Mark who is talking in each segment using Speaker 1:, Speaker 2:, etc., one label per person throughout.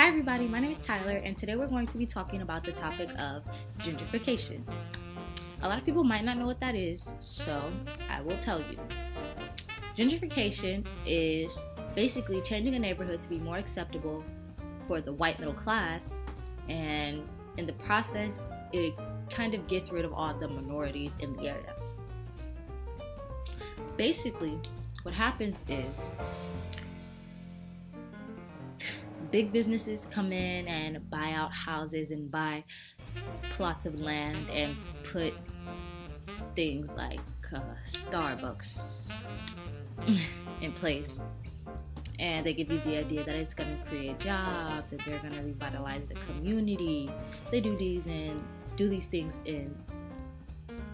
Speaker 1: Hi everybody, my name is Tyler and today we're going to be talking about the topic of gentrification. A lot of people might not know what that is, so I will tell you. Gentrification is basically changing a neighborhood to be more acceptable for the white middle class, and in the process it kind of gets rid of all the minorities in the area. Basically, what happens is big businesses come in and buy out houses and buy plots of land and put things like Starbucks in place. And they give you the idea that it's going to create jobs and they're going to revitalize the community. They do these things in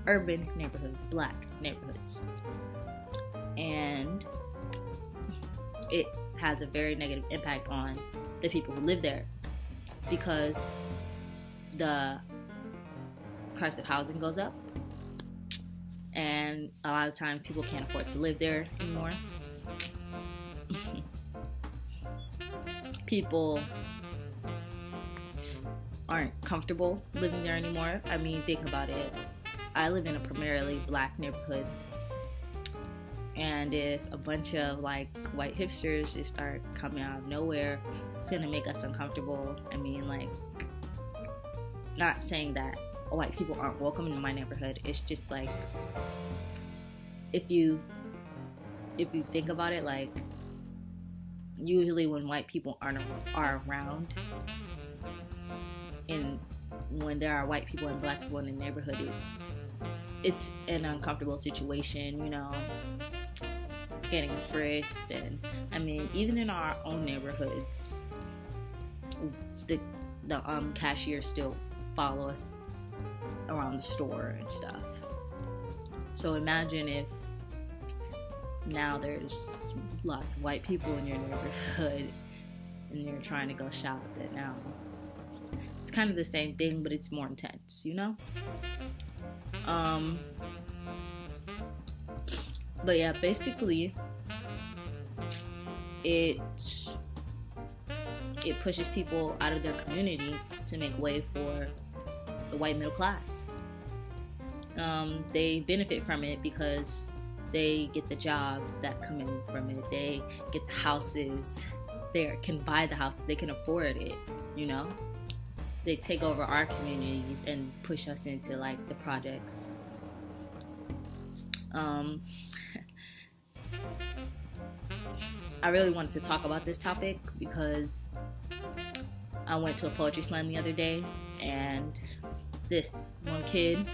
Speaker 1: urban neighborhoods, black neighborhoods. And it has a very negative impact on the people who live there because the price of housing goes up and a lot of times people can't afford to live there anymore. People aren't comfortable living there anymore. I mean, think about it. I live in a primarily black neighborhood, and if a bunch of white hipsters just start coming out of nowhere, it's gonna make us uncomfortable. I mean, not saying that white people aren't welcome in my neighborhood. It's just if you think about it, usually when white people are around, and when there are white people and black people in the neighborhood, it's an uncomfortable situation, getting frisked. And I mean, even in our own neighborhoods, the cashiers still follow us around the store and stuff. So imagine if now there's lots of white people in your neighborhood and you're trying to go shop at now. It's kind of the same thing, but it's more intense, But yeah, basically, it pushes people out of their community to make way for the white middle class. They benefit from it because they get the jobs that come in from it. They get the houses. They can buy the houses. They can afford it, They take over our communities and push us into the projects. I really wanted to talk about this topic because I went to a poetry slam the other day, and this one kid,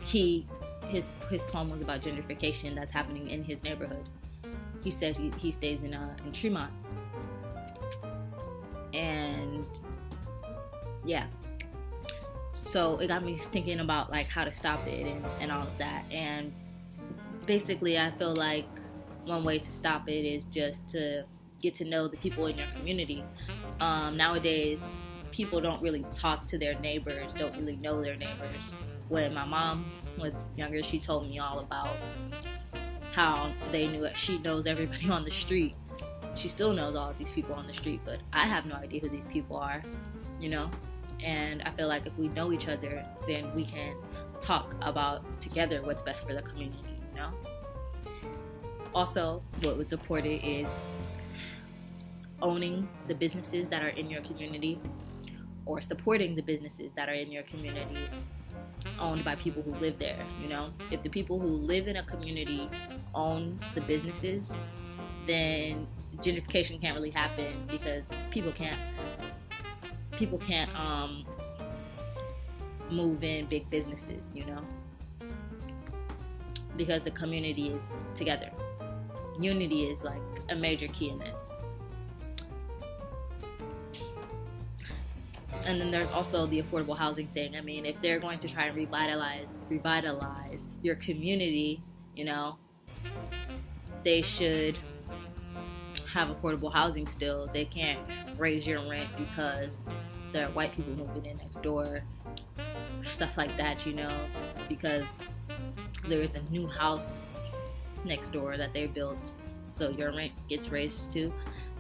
Speaker 1: his poem was about gentrification that's happening in his neighborhood. He said he stays in Tremont, and yeah. So it got me thinking about how to stop it and all of that. And basically, I feel like one way to stop it is just to get to know the people in your community. Nowadays, people don't really talk to their neighbors, don't really know their neighbors. When my mom was younger, she told me all about how she knows everybody on the street. She still knows all of these people on the street, but I have no idea who these people are, And I feel like if we know each other, then we can talk about together what's best for the community, Also, what would support it is owning the businesses that are in your community, or supporting the businesses that are in your community owned by people who live there, If the people who live in a community own the businesses, then gentrification can't really happen because people can't move in big businesses, because the community is together. Unity is a major key in this. And then there's also the affordable housing thing. I mean, if they're going to try and revitalize your community, they should have affordable housing still. They can't raise your rent because there are white people moving in next door, stuff like that, because there is a new house next door that they built, so your rent gets raised too.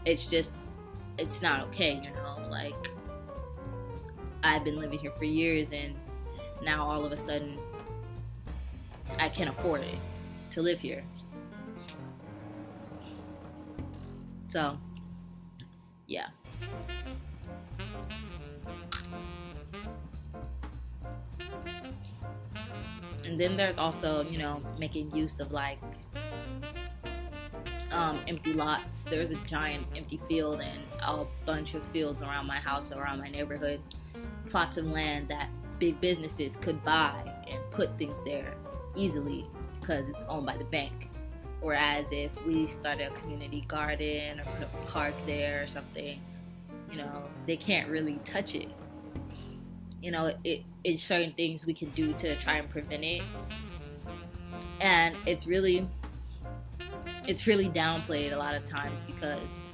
Speaker 1: it's just, it's not okay, you know? Like, I've been living here for years, and now all of a sudden I can't afford it to live here. So, yeah. And then there's also, you know, making use of like empty lots. There's a giant empty field and a bunch of fields around my house, around my neighborhood, plots of land that big businesses could buy and put things there easily because it's owned by the bank. Whereas if we started a community garden or put a park there or something, you know, they can't really touch it. You know, it's certain things we can do to try and prevent it. And it's really downplayed a lot of times because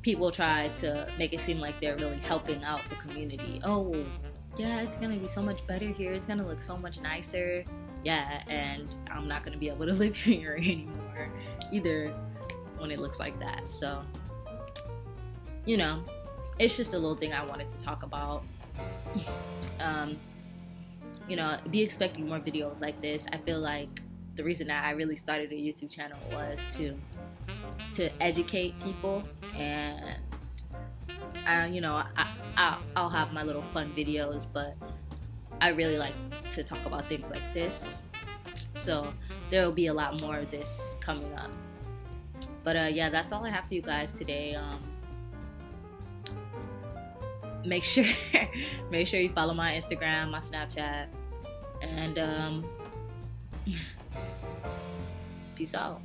Speaker 1: people try to make it seem like they're really helping out the community. Oh, yeah, it's gonna be so much better here. It's gonna look so much nicer. Yeah, and I'm not gonna be able to live here anymore either when it looks like that. So, you know, it's just a little thing I wanted to talk about. You know, be expecting more videos like this. I feel like the reason that I really started a YouTube channel was to educate people, and you know, I'll have my little fun videos, but I really like to talk about things like this. So there will be a lot more of this coming up. But yeah, that's all I have for you guys today. Make sure you follow my Instagram, my Snapchat, and peace out.